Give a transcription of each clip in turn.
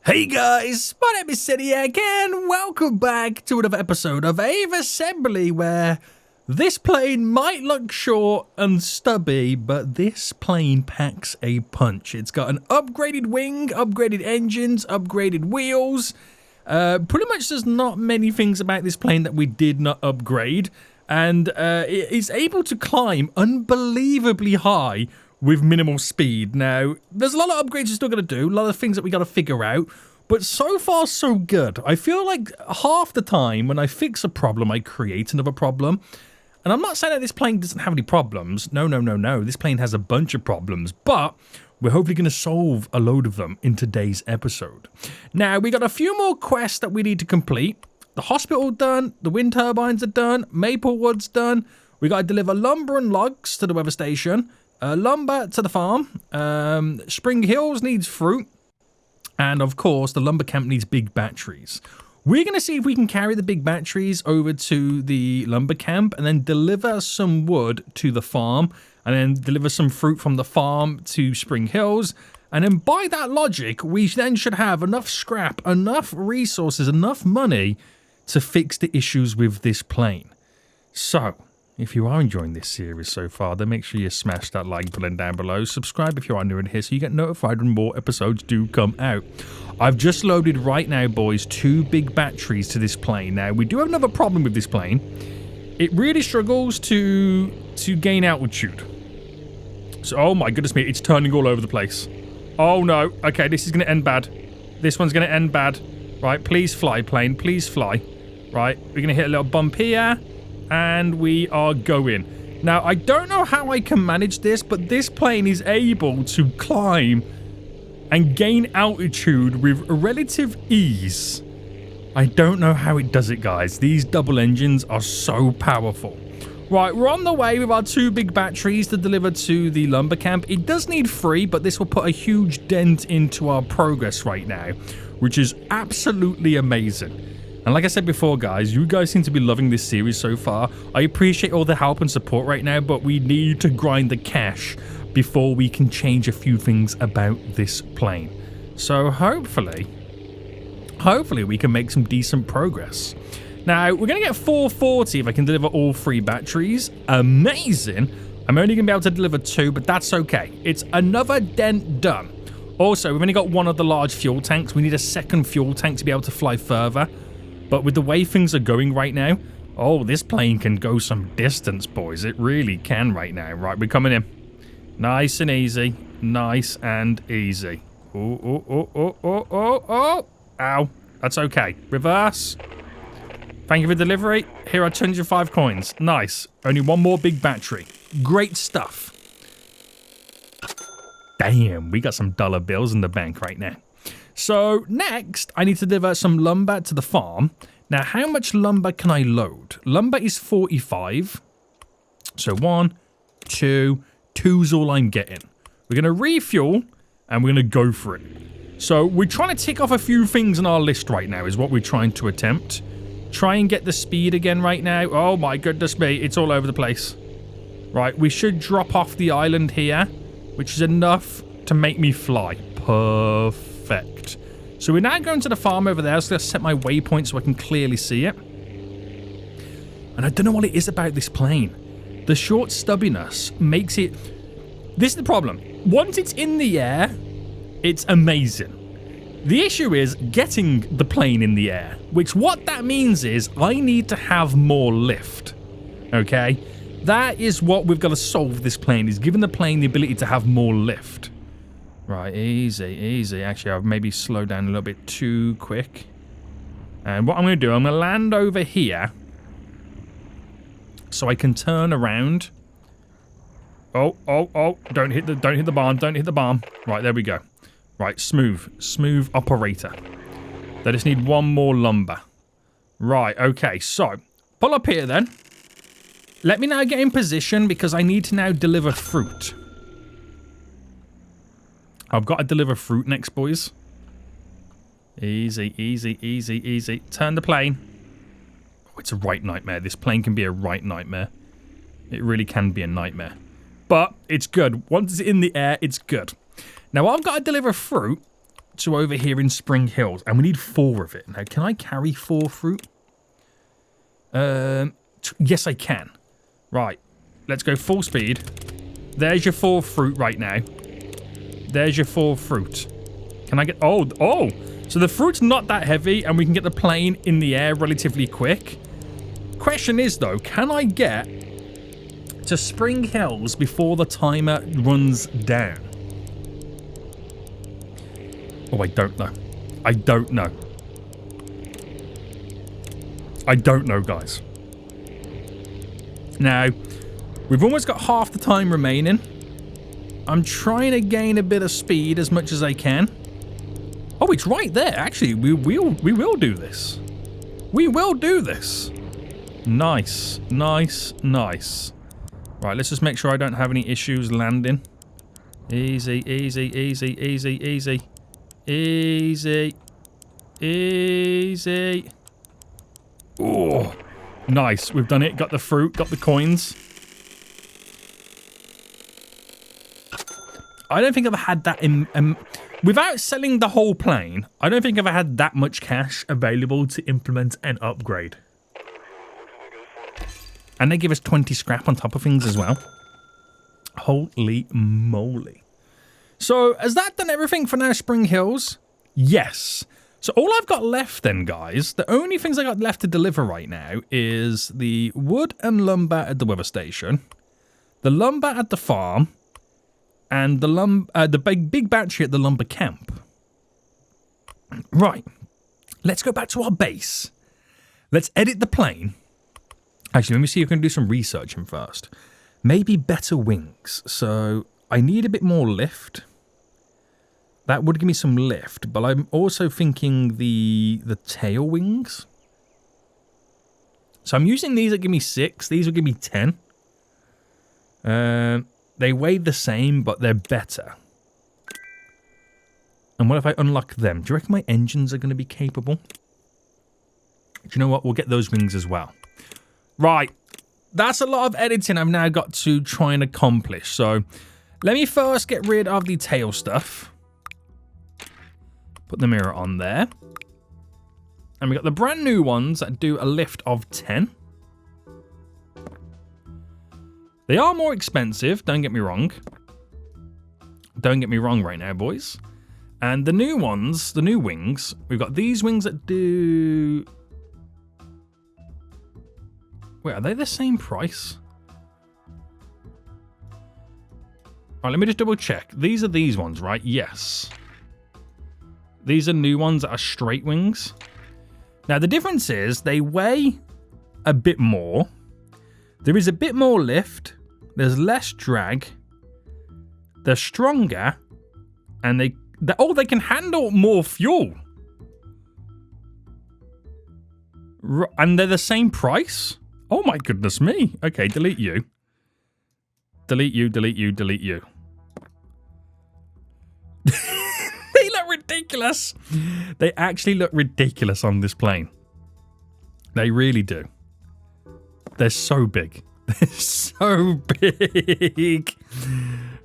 Hey guys, my name is Seniac and welcome back to another episode of Aviassembly, where this plane might look short and stubby, but this plane packs a punch. It's got an upgraded wing, upgraded engines, upgraded wheels. Pretty much there's not many things about this plane that we did not upgrade, and it is able to climb unbelievably high with minimal speed. Now, there's a lot of upgrades you're still going to do, a lot of things that we got to figure out, but so far so good. I feel like half the time when I fix a problem, I create another problem. And I'm not saying that this plane doesn't have any problems. No. This plane has a bunch of problems, but we're hopefully going to solve a load of them in today's episode. Now, we got a few more quests that we need to complete. The hospital done, the wind turbines are done, Maplewood's done. We got to deliver lumber and logs to the weather station. Lumber to the farm. Spring Hills needs fruit. And of course, the lumber camp needs big batteries. We're going to see if we can carry the big batteries over to the lumber camp and then deliver some wood to the farm and then deliver some fruit from the farm to Spring Hills. And then by that logic, we then should have enough scrap, enough resources, enough money to fix the issues with this plane. So, if you are enjoying this series so far, then make sure you smash that like button down below. Subscribe if you are new in here so you get notified when more episodes do come out. I've just loaded right now, boys, 2 big batteries to this plane. Now, we do have another problem with this plane. It really struggles to gain altitude. So, oh my goodness me, it's turning all over the place. Oh no, okay, this is going to end bad. This one's going to end bad. Right, please fly, plane, please fly. Right, we're going to hit a little bump here. And we are going. Now, I don't know how I can manage this, but this plane is able to climb and gain altitude with relative ease. I don't know how it does it, guys. These double engines are so powerful. Right, we're on the way with our 2 big batteries to deliver to the lumber camp. It does need 3, but this will put a huge dent into our progress right now, which is absolutely amazing. And like I said before, guys, you guys seem to be loving this series so far. I appreciate all the help and support right now, but we need to grind the cash before we can change a few things about this plane. So hopefully we can make some decent progress. Now, we're going to get 440 if I can deliver all 3 batteries. Amazing. I'm only going to be able to deliver 2, but that's okay. It's another dent done. Also, we've only got 1 of the large fuel tanks. We need a second fuel tank to be able to fly further. But with the way things are going right now, oh, this plane can go some distance, boys. It really can right now. Right, we're coming in. Nice and easy. Nice and easy. Oh. Ow. That's okay. Reverse. Thank you for delivery. Here are 205 coins. Nice. Only 1 more big battery. Great stuff. Damn, we got some dollar bills in the bank right now. So next, I need to deliver some lumber to the farm. Now, how much lumber can I load? Lumber is 45. So 1, 2, 2's all I'm getting. We're going to refuel and we're going to go for it. So we're trying to tick off a few things on our list right now is what we're trying to attempt. Try and get the speed again right now. Oh my goodness me, it's all over the place. Right, we should drop off the island here, which is enough to make me fly. Perfect. So we're now going to the farm over there. So let's set my waypoint so I can clearly see it. And I don't know what it is about this plane. The short stubbiness makes it... This is the problem. Once it's in the air, it's amazing. The issue is getting the plane in the air, which what that means is I need to have more lift. Okay? That is what we've got to solve this plane, is giving the plane the ability to have more lift. Right, easy. Actually, I've maybe slowed down a little bit too quick. And what I'm going to do, I'm going to land over here so I can turn around. Oh, don't hit the barn. Right, there we go. Right, smooth operator. They just need 1 more lumber. Right, okay, so pull up here then. Let me now get in position because I need to now deliver fruit. I've got to deliver fruit next, boys. Easy. Turn the plane. Oh, it's a right nightmare. This plane can be a right nightmare. It really can be a nightmare. But it's good. Once it's in the air, it's good. Now, I've got to deliver fruit to over here in Spring Hills, and we need 4 of it. Now, can I carry 4 fruit? Yes, I can. Right. Let's go full speed. There's your 4 fruit right now. There's your 4 fruit. Can I get... Oh! So the fruit's not that heavy, and we can get the plane in the air relatively quick. Question is, though, can I get to Spring Hills before the timer runs down? Oh, I don't know. I don't know. I don't know, guys. Now, we've almost got half the time remaining. I'm trying to gain a bit of speed as much as I can. Oh, it's right there. Actually, we will do this. We will do this. Nice, nice, nice. Right, let's just make sure I don't have any issues landing. Easy, easy, easy, easy, easy. Easy. Easy. Oh, nice. We've done it. Got the fruit, got the coins. I don't think I've had that in... without selling the whole plane, I don't think I've had that much cash available to implement an upgrade. And they give us 20 scrap on top of things as well. Holy moly. So, has that done everything for now, Spring Hills? Yes. So all I've got left then, guys, the only things I got left to deliver right now is the wood and lumber at the weather station, the lumber at the farm, and the big battery at the lumber camp. Right. Let's go back to our base. Let's edit the plane. Actually, let me see if I can do some researching first. Maybe better wings. So I need a bit more lift. That would give me some lift, but I'm also thinking the tail wings. So I'm using these that give me 6. These will give me 10. They weigh the same, but they're better. And what if I unlock them? Do you reckon my engines are going to be capable? Do you know what? We'll get those wings as well. Right. That's a lot of editing I've now got to try and accomplish. So let me first get rid of the tail stuff. Put the mirror on there. And we got the brand new ones that do a lift of 10. They are more expensive, don't get me wrong. Don't get me wrong right now, boys. And the new ones, the new wings, we've got these wings that do... Wait, are they the same price? Alright, let me just double check. These are these ones, right? Yes. These are new ones that are straight wings. Now, the difference is they weigh a bit more. There is a bit more lift. There's less drag. They're stronger. And they can handle more fuel. And they're the same price? Oh my goodness me. Okay, delete you. Delete you, delete you, delete you. They look ridiculous. They actually look ridiculous on this plane. They really do. They're so big. They're so big.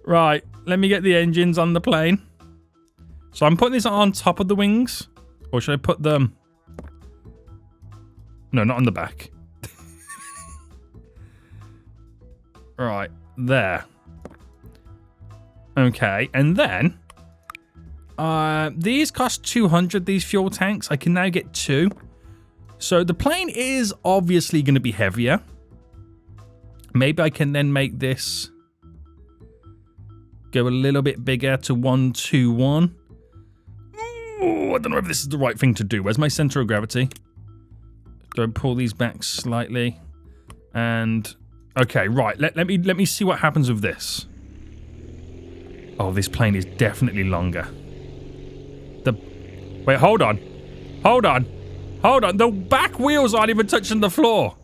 Right, let me get the engines on the plane. So I'm putting this on top of the wings. Or should I put them... No, not on the back. Right, there. Okay, and then... these cost 200, these fuel tanks. I can now get 2. So the plane is obviously going to be heavier. Maybe I can then make this go a little bit bigger to 121. Ooh, I don't know if this is the right thing to do. Where's my center of gravity? Do I pull these back slightly? And okay, right. Let me see what happens with this. Oh, this plane is definitely longer. Wait, hold on. Hold on. Hold on. The back wheels aren't even touching the floor.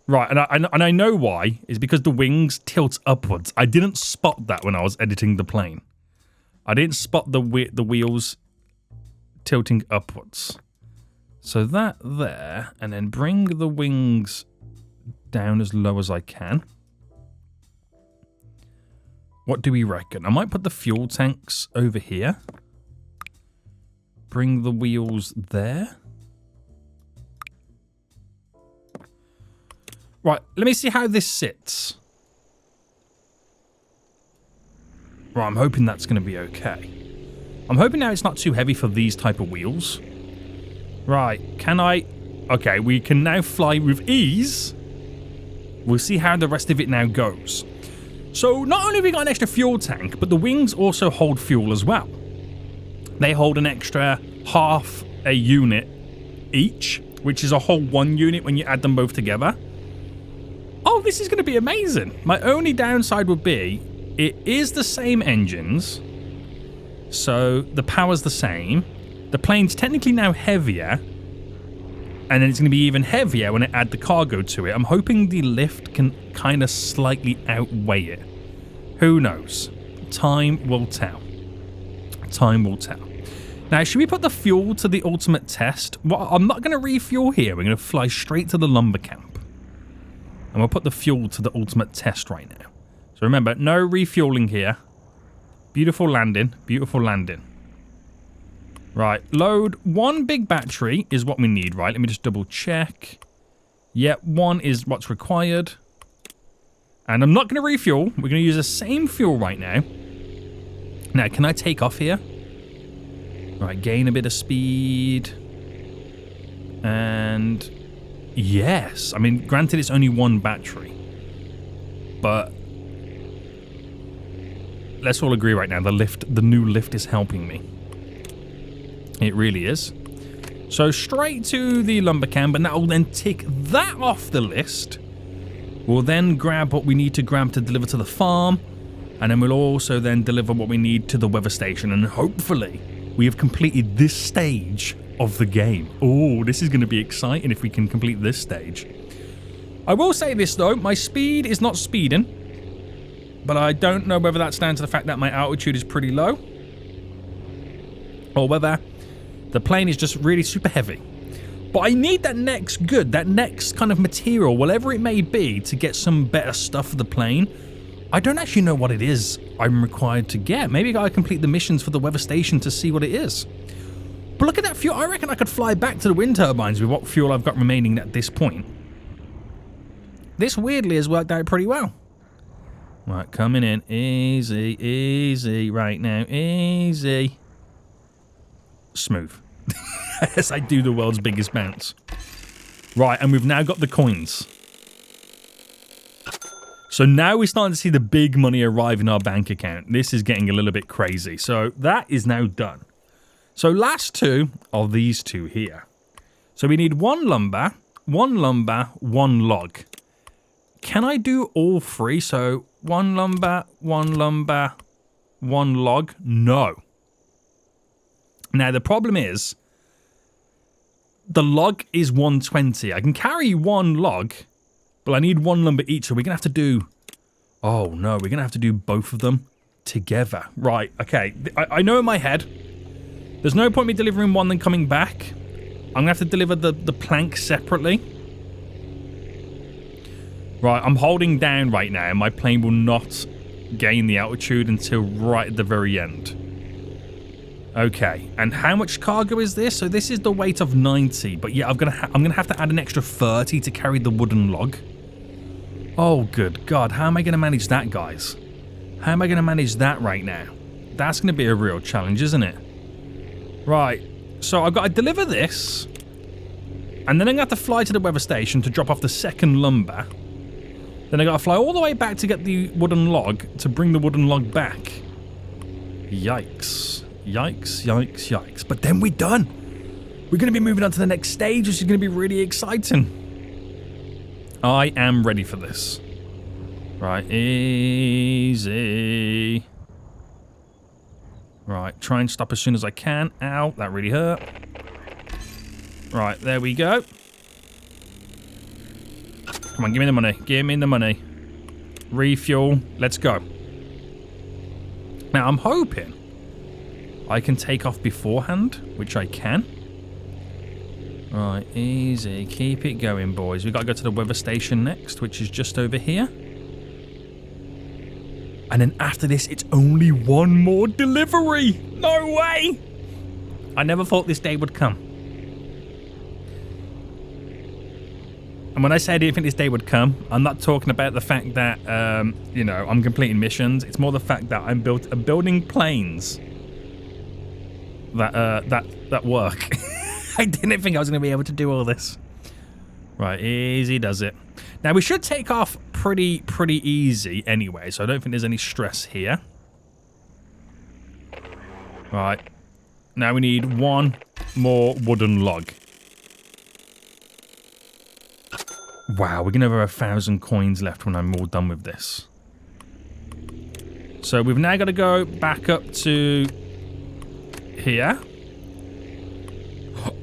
Right, and I know why. It's because the wings tilt upwards. I didn't spot that when I was editing the plane. I didn't spot the wheels tilting upwards. So that there, and then bring the wings down as low as I can. What do we reckon? I might put the fuel tanks over here. bring the wheels there. Right, let me see how this sits. Right, I'm hoping that's going to be okay. I'm hoping now it's not too heavy for these type of wheels. Right, can I... Okay, we can now fly with ease. We'll see how the rest of it now goes. So, not only have we got an extra fuel tank, but the wings also hold fuel as well. They hold an extra half a unit each, which is a whole 1 unit when you add them both together. Oh, this is going to be amazing. My only downside would be, it is the same engines, so the power's the same. The plane's technically now heavier, and then it's going to be even heavier when I add the cargo to it. I'm hoping the lift can kind of slightly outweigh it. Who knows? Time will tell. Time will tell. Now, should we put the fuel to the ultimate test? Well, I'm not going to refuel here. We're going to fly straight to the lumber camp. And we'll put the fuel to the ultimate test right now. So remember, no refueling here. Beautiful landing. Beautiful landing. Right, load 1 big battery is what we need, right? Let me just double check. Yep, 1 is what's required. And I'm not going to refuel. We're going to use the same fuel right now. Now, can I take off here? Right, gain a bit of speed. And yes. I mean, granted, it's only 1 battery. But let's all agree right now, the new lift is helping me. It really is. So straight to the lumber camp, and that will then tick that off the list. We'll then grab what we need to grab to deliver to the farm, and then we'll also then deliver what we need to the weather station, and hopefully we have completed this stage of the game. Oh, this is going to be exciting if we can complete this stage. I will say this though, my speed is not speeding, but I don't know whether that's down to the fact that my altitude is pretty low, or whether the plane is just really super heavy. But I need that next that next kind of material, whatever it may be, to get some better stuff for the plane. I don't actually know what it is I'm required to get. Maybe I gotta complete the missions for the weather station to see what it is. But look at that fuel. I reckon I could fly back to the wind turbines with what fuel I've got remaining at this point. This weirdly has worked out pretty well. Right, coming in. Easy, easy right now. Easy. Smooth. As I do the world's biggest bounce. Right, and we've now got the coins. So now we're starting to see the big money arrive in our bank account. This is getting a little bit crazy. So that is now done. So last 2 are these 2 here. So we need 1 lumber, 1 log. Can I do all 3? So 1 lumber, 1 log? No. Now, the problem is, the log is 120. I can carry 1 log, but I need 1 lumber each, so we're going to have to do... Oh, no, we're going to have to do both of them together. Right, okay. I know in my head, there's no point me delivering 1 then coming back. I'm going to have to deliver the plank separately. Right, I'm holding down right now, and my plane will not gain the altitude until right at the very end. Okay, and how much cargo is this? So this is the weight of 90, but yeah, I'm gonna have to add an extra 30 to carry the wooden log. Oh, good God, how am I gonna manage that, guys? How am I gonna manage that right now? That's gonna be a real challenge, isn't it? Right, so I've got to deliver this, and then I'm gonna have to fly to the weather station to drop off the 2nd lumber. Then I gotta fly all the way back to get the wooden log to bring the wooden log back. Yikes. Yikes, yikes, yikes. But then we're done. We're going to be moving on to the next stage, which is going to be really exciting. I am ready for this. Right, easy. Right, try and stop as soon as I can. Ow, that really hurt. Right, there we go. Come on, give me the money. Give me the money. Refuel. Let's go. Now, I'm hoping I can take off beforehand, which I can. Right, easy. Keep it going, boys. We've got to go to the weather station next, which is just over here. And then after this, it's only 1 more delivery. No way. I never thought this day would come. And when I say I didn't think this day would come, I'm not talking about the fact that, you know, I'm completing missions. It's more the fact that I'm building planes that work. I didn't think I was going to be able to do all this. Right, easy does it. Now, we should take off pretty easy anyway, so I don't think there's any stress here. Right. Now we need one more wooden log. Wow, we're going to have 1,000 coins left when I'm all done with this. So we've now got to go back up to here.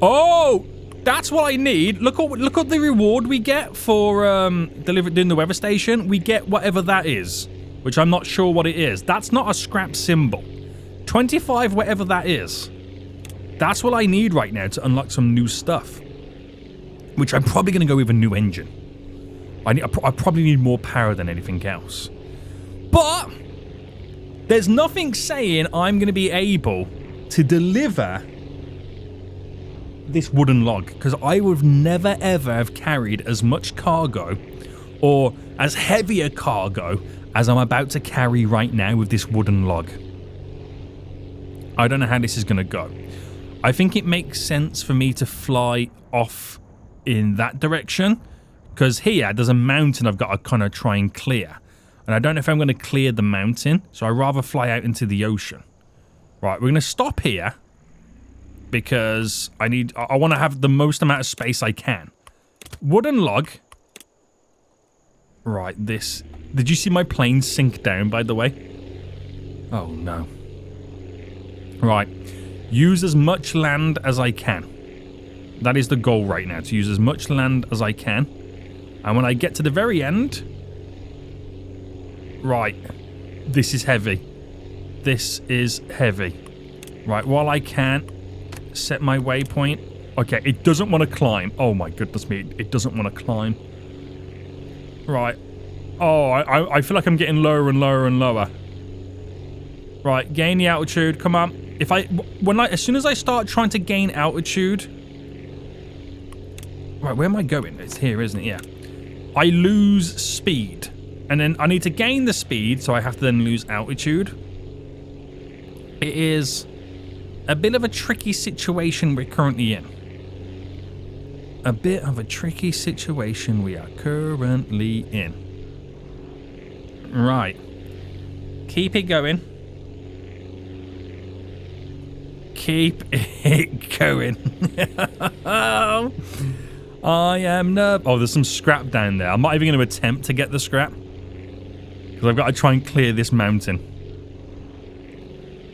Oh, that's what I need. Look at the reward we get for doing the weather station. We get whatever that is, which I'm not sure what it is. That's not a scrap symbol. 25, whatever that is. That's what I need right now to unlock some new stuff. Which I'm probably going to go with a new engine. I probably need more power than anything else. But there's nothing saying I'm going to be able to deliver this wooden log, because I would never ever have carried as much cargo or as heavy a cargo as I'm about to carry right now with this wooden log. I don't know how this is going to go. I think it makes sense for me to fly off in that direction, because here there's a mountain I've got to kind of try and clear, and I don't know if I'm going to clear the mountain, so I'd rather fly out into the ocean. Right, we're going to stop here because I want to have the most amount of space I can. Wooden log. Right, this. Did you see my plane sink down, by the way? Oh no. Right, use as much land as I can. That is the goal right now, to use as much land as I can. And when I get to the very end... Right. This is heavy. This is heavy. Right, while I can set my waypoint. Okay, it doesn't want to climb. Oh my goodness me, it doesn't want to climb. Right. Oh, I feel like I'm getting lower and lower and lower. Right, gain the altitude. Come on. As soon as I start trying to gain altitude... Right, where am I going? It's here, isn't it? Yeah. I lose speed. And then I need to gain the speed, so I have to then lose altitude. It is a bit of a tricky situation we're currently in. A bit of a tricky situation we are currently in. Right. Keep it going. Keep it going. I am nervous. Oh, there's some scrap down there. I'm not even going to attempt to get the scrap, because I've got to try and clear this mountain.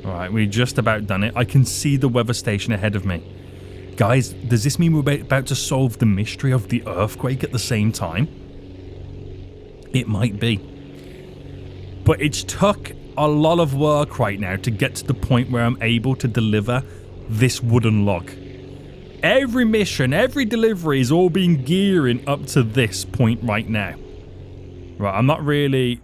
Alright, we're just about done it. I can see the weather station ahead of me. Guys, does this mean we're about to solve the mystery of the earthquake at the same time? It might be. But it's took a lot of work right now to get to the point where I'm able to deliver this wooden log. Every mission, every delivery is all been gearing up to this point right now. Right, I'm not really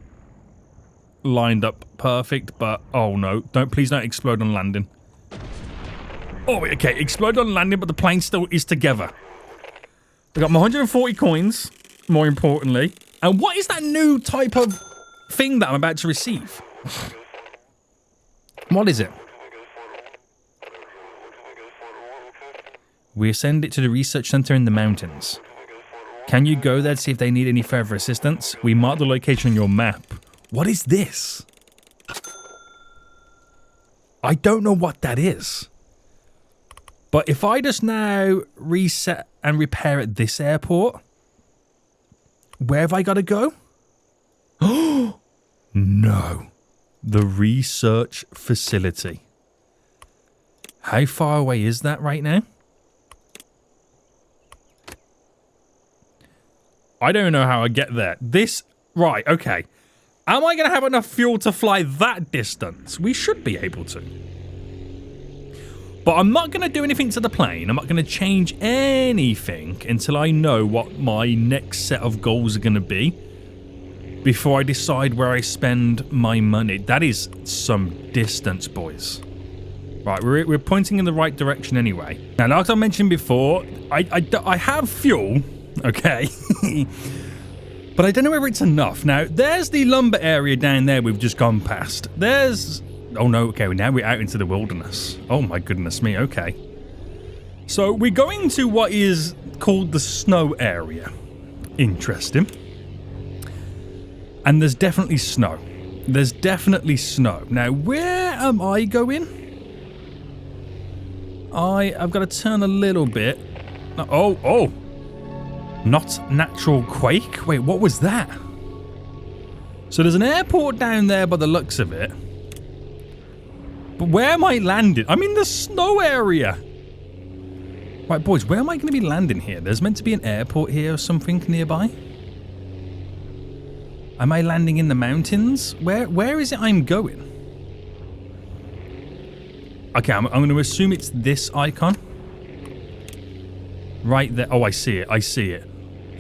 lined up perfect, but oh no, please don't explode on landing. Oh, okay, explode on landing, but the plane still is together. I got my 140 coins, more importantly. And what is that new type of thing that I'm about to receive? What is it? We send it to the research center in the mountains. Can you go there to see if they need any further assistance? We marked the location on your map. What is this? I don't know what that is. But if I just now reset and repair at this airport, where have I got to go? Oh, no. The research facility. How far away is that right now? I don't know how I get there. Right, okay. Am I going to have enough fuel to fly that distance? We should be able to. But I'm not going to do anything to the plane. I'm not going to change anything until I know what my next set of goals are going to be before I decide where I spend my money. That is some distance, boys. Right, we're pointing in the right direction anyway. Now, like I mentioned before, I have fuel, okay? But I don't know whether it's enough. Now, there's the lumber area down there we've just gone past. There's... Oh, no, okay, now we're out into the wilderness. Oh, my goodness me, okay. So, we're going to what is called the snow area. Interesting. And there's definitely snow. There's definitely snow. Now, where am I going? I've got to turn a little bit. Oh. Not natural quake? Wait, what was that? So there's an airport down there by the looks of it. But where am I landing? I'm in the snow area. Right, boys, where am I going to be landing here? There's meant to be an airport here or something nearby. Am I landing in the mountains? Where is it I'm going? Okay, I'm going to assume it's this icon. Right there. Oh, I see it. I see it.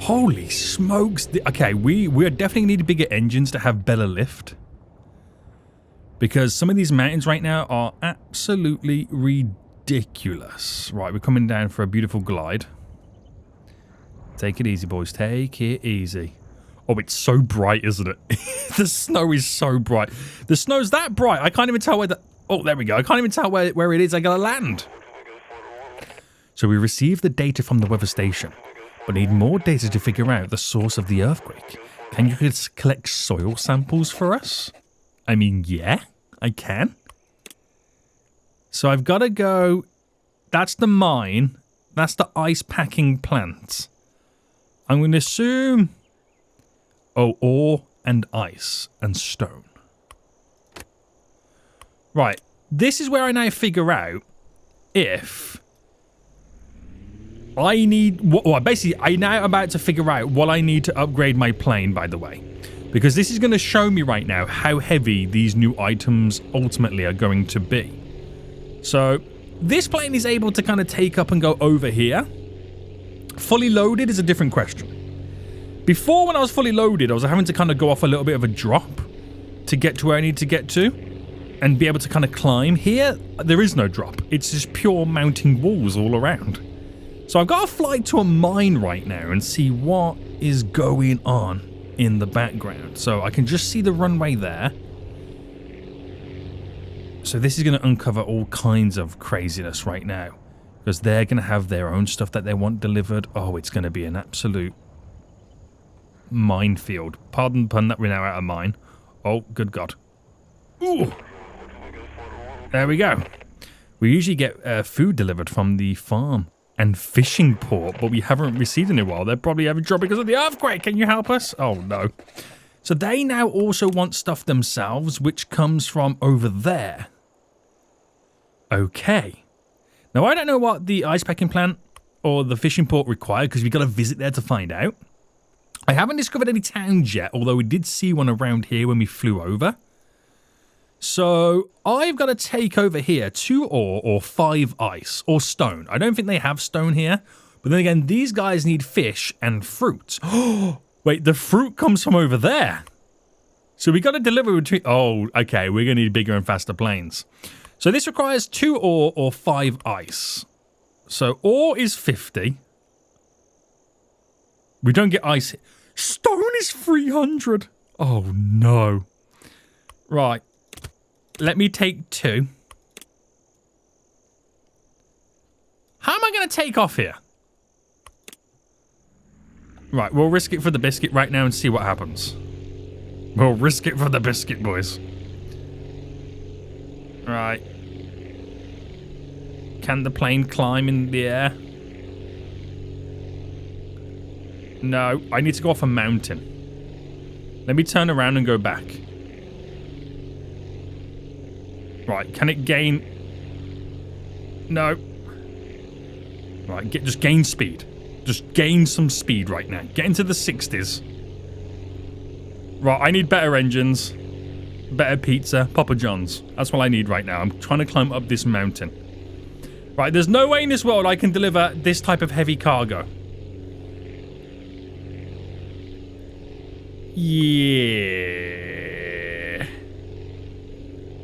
Holy smokes. Okay, we definitely need bigger engines to have better lift. Because some of these mountains right now are absolutely ridiculous. Right, we're coming down for a beautiful glide. Take it easy, boys. Take it easy. Oh, it's so bright, isn't it? The snow is so bright. The snow's that bright. I can't even tell where the... Oh, there we go. I can't even tell where it is I gotta land. So we received the data from the weather station, but need more data to figure out the source of the earthquake. Can you collect soil samples for us? I mean, yeah, I can. So I've got to go... That's the mine. That's the ice packing plant. I'm going to assume... Oh, ore and ice and stone. Right, this is where I now figure out if I need... Well, basically, I'm now about to figure out what I need to upgrade my plane, by the way. Because this is going to show me right now how heavy these new items ultimately are going to be. So, this plane is able to kind of take up and go over here. Fully loaded is a different question. Before, when I was fully loaded, I was having to kind of go off a little bit of a drop to get to where I need to get to. And be able to kind of climb. Here, there is no drop. It's just pure mounting walls all around. So I've got to fly to a mine right now and see what is going on in the background. So I can just see the runway there. So this is going to uncover all kinds of craziness right now. Because they're going to have their own stuff that they want delivered. Oh, it's going to be an absolute minefield. Pardon the pun that we're now out of mine. Oh, good God. Ooh. There we go. We usually get food delivered from the farm and fishing port, but we haven't received any while. They're probably having trouble because of the earthquake. Can you help us? Oh, no. So they now also want stuff themselves, which comes from over there. Okay. Now, I don't know what the ice packing plant or the fishing port require, because we've got to visit there to find out. I haven't discovered any towns yet, although we did see one around here when we flew over. So, I've got to take over here 2 ore or 5 ice or stone. I don't think they have stone here. But then again, these guys need fish and fruit. Oh, wait, the fruit comes from over there. So, we got to deliver between... Oh, okay, we're going to need bigger and faster planes. So, this requires 2 ore or 5 ice. So, ore is 50. We don't get ice. Stone is 300. Oh, no. Right. Let me take 2. How am I going to take off here? Right, we'll risk it for the biscuit right now and see what happens. We'll risk it for the biscuit, boys. Right. Can the plane climb in the air? No, I need to go off a mountain. Let me turn around and go back. Right, can it gain... No. Right, just gain speed. Just gain some speed right now. Get into the 60s. Right, I need better engines. Better pizza. Papa John's. That's what I need right now. I'm trying to climb up this mountain. Right, there's no way in this world I can deliver this type of heavy cargo. Yeah.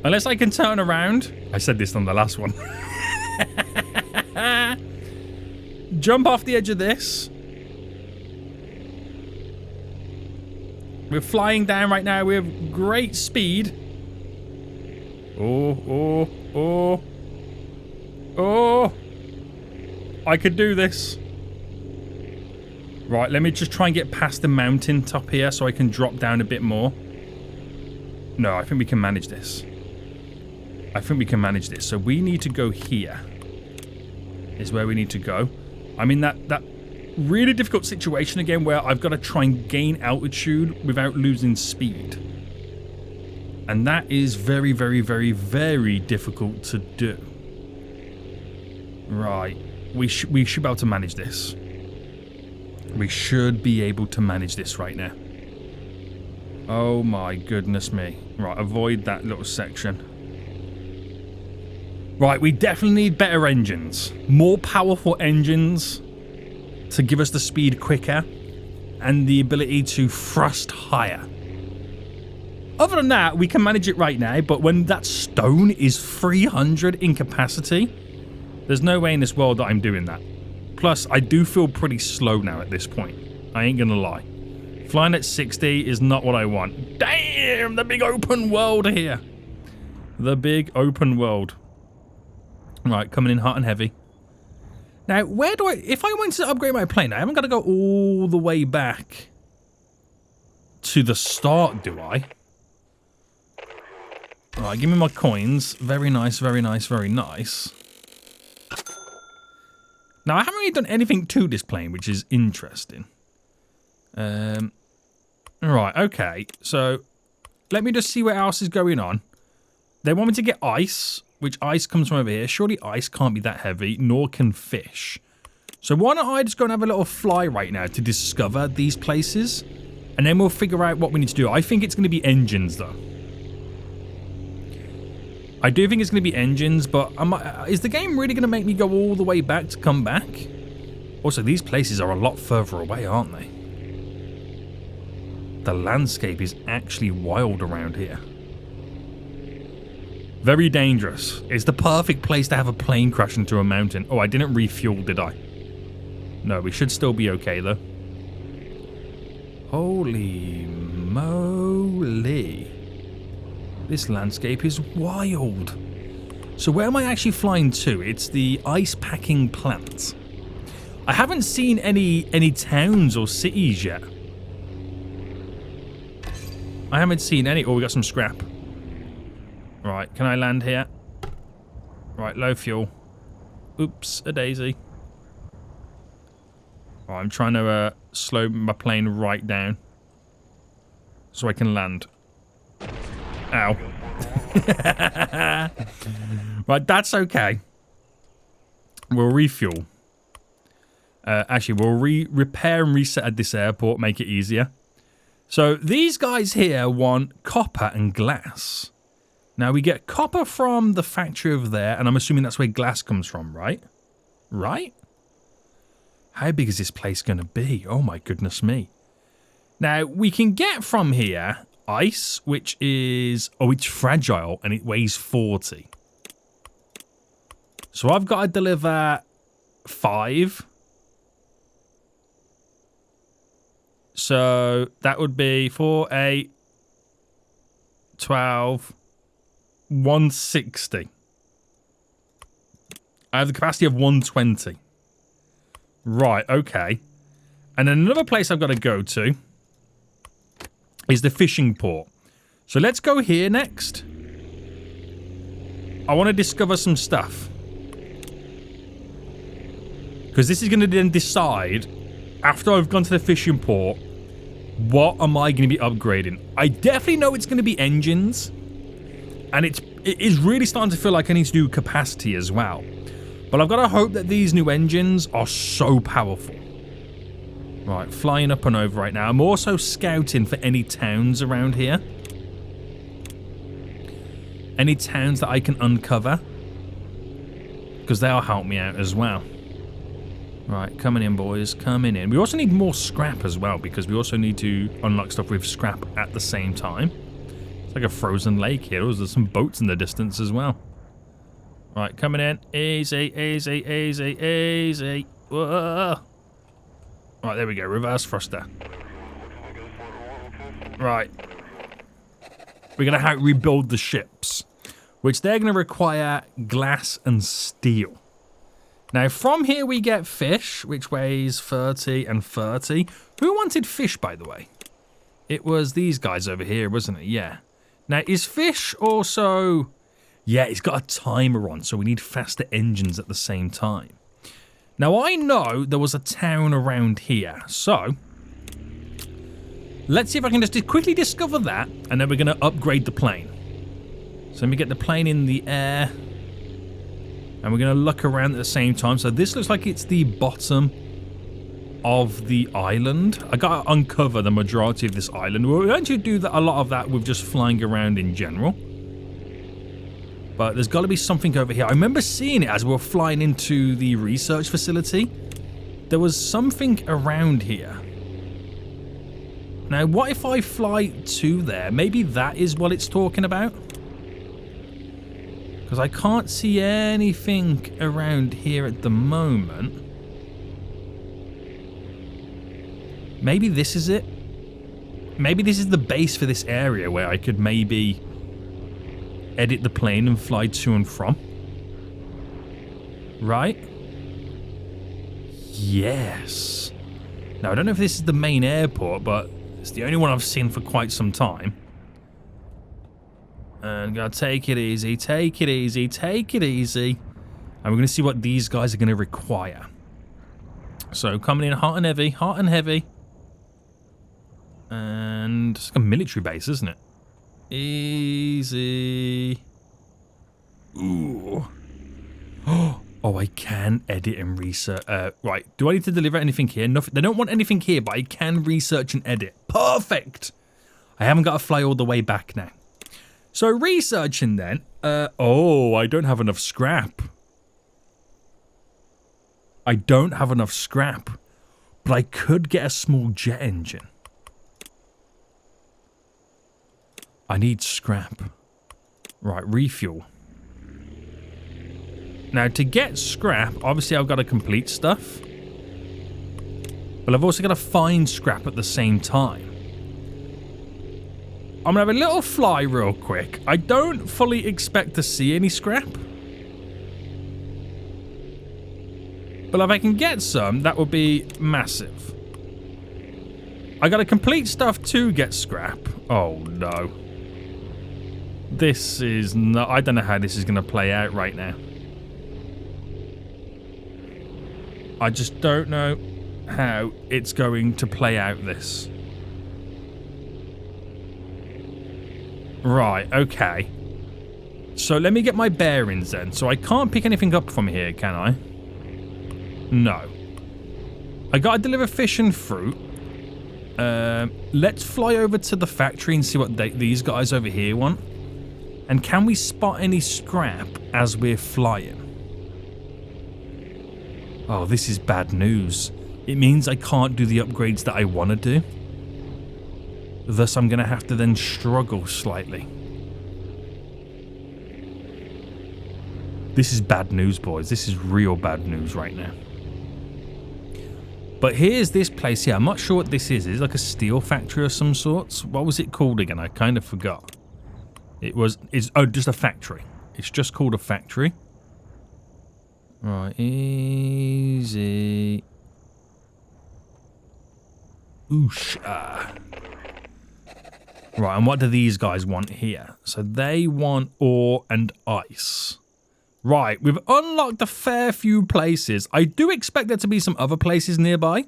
Unless I can turn around. I said this on the last one. Jump off the edge of this. We're flying down right now with great speed. Oh. I could do this. Right, let me just try and get past the mountain top here so I can drop down a bit more. No, I think we can manage this. So we need to go here. Is where we need to go. I'm in that really difficult situation again where I've got to try and gain altitude without losing speed. And that is very, very, very, very difficult to do. Right. We should be able to manage this. We should be able to manage this right now. Oh my goodness me. Right, avoid that little section. Right, we definitely need better engines. More powerful engines to give us the speed quicker and the ability to thrust higher. Other than that, we can manage it right now, but when that stone is 300 in capacity, there's no way in this world that I'm doing that. Plus, I do feel pretty slow now at this point. I ain't gonna lie. Flying at 60 is not what I want. Damn, the big open world here. The big open world. Right, coming in hot and heavy. Now, where do I... If I went to upgrade my plane, I haven't got to go all the way back to the start, do I? Alright, give me my coins. Very nice, very nice, very nice. Now, I haven't really done anything to this plane, which is interesting. Right, okay. So, let me just see what else is going on. They want me to get ice, which ice comes from over here. Surely ice can't be that heavy, nor can fish. So why don't I just go and have a little fly right now to discover these places, and then we'll figure out what we need to do. I think it's going to be engines, though. I do think it's going to be engines, but is the game really going to make me go all the way back to come back? Also, these places are a lot further away, aren't they? The landscape is actually wild around here. Very dangerous. It's the perfect place to have a plane crash into a mountain. Oh, I didn't refuel, did I? No, we should still be okay, though. Holy moly. This landscape is wild. So where am I actually flying to? It's the ice packing plant. I haven't seen any towns or cities yet. I haven't seen any. Oh, we got some scrap. Right, can I land here? Right, low fuel. Oops, a daisy. Right, I'm trying to slow my plane right down so I can land. Ow. Right, that's okay. We'll refuel. Actually, we'll repair and reset at this airport, make it easier. So these guys here want copper and glass. Now, we get copper from the factory over there, and I'm assuming that's where glass comes from, right? Right? How big is this place going to be? Oh, my goodness me. Now, we can get from here ice, which is... Oh, it's fragile, and it weighs 40. So I've got to deliver 5. So that would be 4, 8, 12... 160. I have the capacity of 120. Right, okay. And another place I've got to go to is the fishing port. So let's go here next. I want to discover some stuff. Because this is going to then decide, after I've gone to the fishing port, what am I going to be upgrading? I definitely know it's going to be engines. And it is really starting to feel like I need to do capacity as well. But I've got to hope that these new engines are so powerful. Right, flying up and over right now. I'm also scouting for any towns around here. Any towns that I can uncover. Because they'll help me out as well. Right, coming in, boys. Coming in. We also need more scrap as well, because we also need to unlock stuff with scrap at the same time. It's like a frozen lake here. There's some boats in the distance as well. Right, coming in. Easy, easy, easy, easy. Whoa. Right, there we go. Reverse thruster. Right. We're going to rebuild the ships, which they're going to require glass and steel. Now, from here we get fish, which weighs 30 and 30. Who wanted fish, by the way? It was these guys over here, wasn't it? Yeah. Now, is fish also... Yeah, it's got a timer on, so we need faster engines at the same time. Now, I know there was a town around here, so... Let's see if I can just quickly discover that, and then we're going to upgrade the plane. So let me get the plane in the air. And we're going to look around at the same time. So this looks like it's the bottom of the island. I got to uncover the majority of this island. We'll actually do that, a lot of that with just flying around in general. But there's got to be something over here. I remember seeing it as we were flying into the research facility. There was something around here. Now, what if I fly to there? Maybe that is what it's talking about. Because I can't see anything around here at the moment. Maybe this is it. Maybe this is the base for this area where I could maybe edit the plane and fly to and from. Right? Yes. Now, I don't know if this is the main airport, but it's the only one I've seen for quite some time. And gotta take it easy, take it easy, take it easy. And we're gonna see what these guys are gonna require. So coming in hot and heavy, hot and heavy. And it's like a military base, isn't it? Easy. Ooh. Oh, I can edit and research. Right, do I need to deliver anything here? Nothing. They don't want anything here, but I can research and edit. Perfect. I haven't got to fly all the way back now. So researching then. Oh, I don't have enough scrap. I don't have enough scrap, but I could get a small jet engine. I need scrap. Right, refuel. Now, to get scrap, obviously I've got to complete stuff. But I've also got to find scrap at the same time. I'm going to have a little fly real quick. I don't fully expect to see any scrap. But if I can get some, that would be massive. I got to complete stuff to get scrap. Oh, no. This is not... I don't know how this is going to play out right now. I just don't know how it's going to play out this. Right, okay. So let me get my bearings then. So I can't pick anything up from here, can I? No. I gotta deliver fish and fruit. Let's fly over to the factory and see what these guys over here want. And can we spot any scrap as we're flying? Oh, this is bad news. It means I can't do the upgrades that I want to do. Thus, I'm going to have to then struggle slightly. This is bad news, boys. This is real bad news right now. But here's this place here. I'm not sure what this is. It's like a steel factory of some sorts. What was it called again? I kind of forgot. It's just a factory. It's just called a factory. Right, easy. Oosh. Right, and what do these guys want here? So they want ore and ice. Right, we've unlocked a fair few places. I do expect there to be some other places nearby.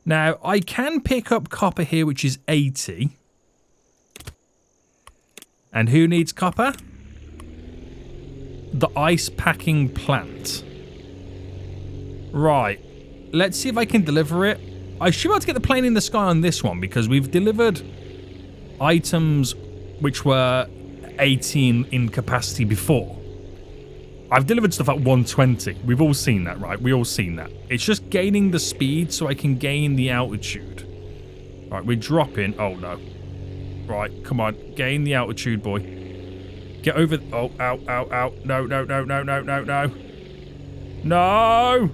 Now, I can pick up copper here, which is 80. And who needs copper? The ice packing plant. Right. Let's see if I can deliver it. I should be able to get the plane in the sky on this one because we've delivered items which were 18 in capacity before. I've delivered stuff at 120. We've all seen that, right? We all seen that. It's just gaining the speed so I can gain the altitude. Right, we're dropping. Oh, no. Right, come on. Gain the altitude, boy. Get over... Oh, ow, ow, ow. No, no, no, no, no, no, no. No!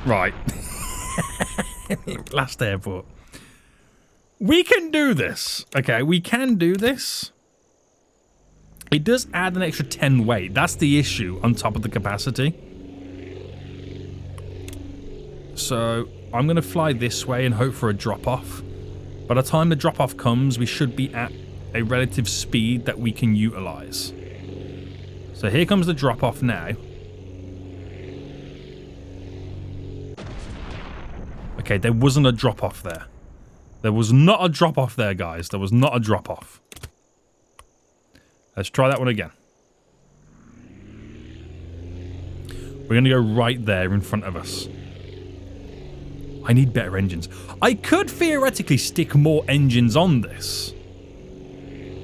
Right. Last airport. We can do this. Okay, we can do this. It does add an extra 10 weight. That's the issue on top of the capacity. So I'm going to fly this way and hope for a drop-off. By the time the drop-off comes, we should be at a relative speed that we can utilize. So here comes the drop-off now. Okay, there wasn't a drop-off there. There was not a drop-off there, guys. There was not a drop-off. Let's try that one again. We're going to go right there in front of us. I need better engines. I could theoretically stick more engines on this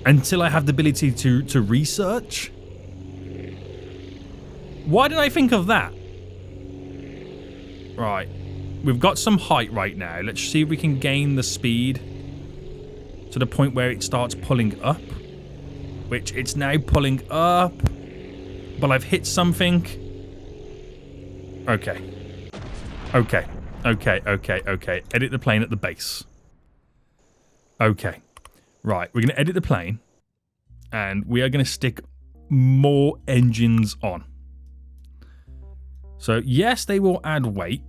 until I have the ability to research. Why didn't I think of that? Right. We've got some height right now. Let's see if we can gain the speed to the point where it starts pulling up. Which it's now pulling up. But I've hit something. Okay. Okay. Okay, okay, okay. Edit the plane at the base. Okay. Right, we're going to edit the plane. And we are going to stick more engines on. So, yes, they will add weight.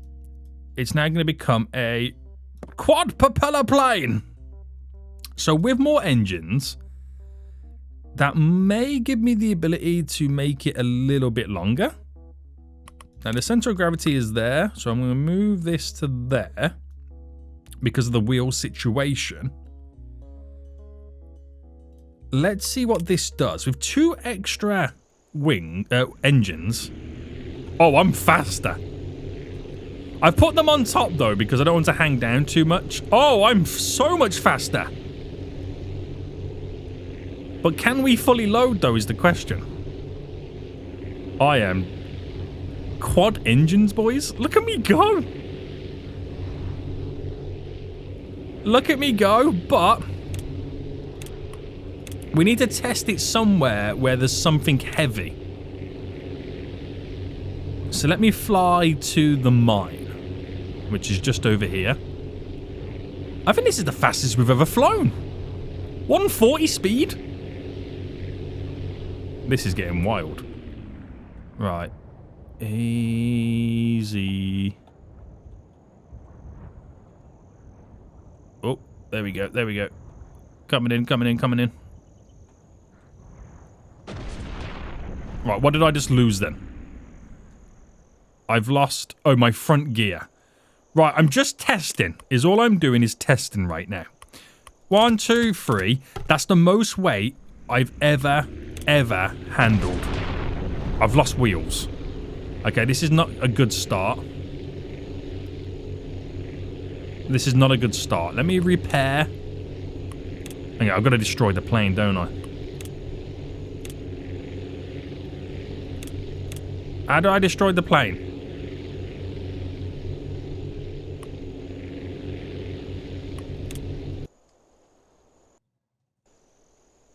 It's now going to become a quad propeller plane. So, with more engines, that may give me the ability to make it a little bit longer. Now, the center of gravity is there, so I'm going to move this to there because of the wheel situation. Let's see what this does. With 2 extra engines. Oh, I'm faster. I've put them on top, though, because I don't want to hang down too much. Oh, I'm so much faster. But can we fully load, though, is the question. I am... Quad engines, boys. Look at me go. Look at me go, but... we need to test it somewhere where there's something heavy. So let me fly to the mine, which is just over here. I think this is the fastest we've ever flown. 140 speed? This is getting wild. Right. Easy. Oh, there we go, there we go. Coming in, coming in, coming in. Right, what did I just lose then? I've lost... oh, my front gear. Right, I'm just testing. Is all I'm doing is testing right now. 1, 2, 3. That's the most weight I've ever handled. I've lost wheels. Okay, this is not a good start. This is not a good start. Let me repair. Okay, I've got to destroy the plane, don't I? How do I destroy the plane?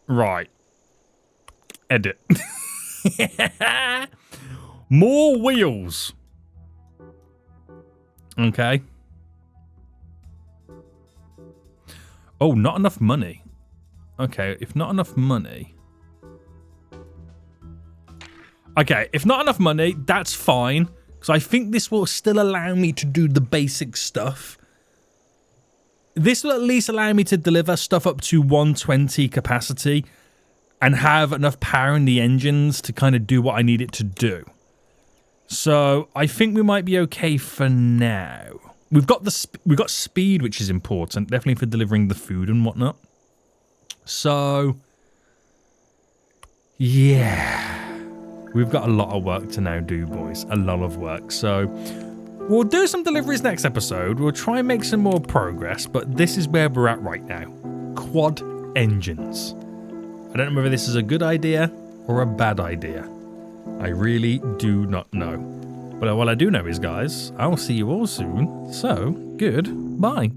Right. Edit. More wheels. Okay. Oh, not enough money. Okay, if not enough money... okay, if not enough money, that's fine. Because I think this will still allow me to do the basic stuff. This will at least allow me to deliver stuff up to 120 capacity. And have enough power in the engines to kind of do what I need it to do. So, I think we might be okay for now. We've got speed, which is important. Definitely for delivering the food and whatnot. So... yeah... we've got a lot of work to now do, boys. A lot of work. So, we'll do some deliveries next episode. We'll try and make some more progress. But this is where we're at right now. Quad engines. I don't know whether this is a good idea or a bad idea. I really do not know. But what I do know is, guys, I will see you all soon. So, goodbye.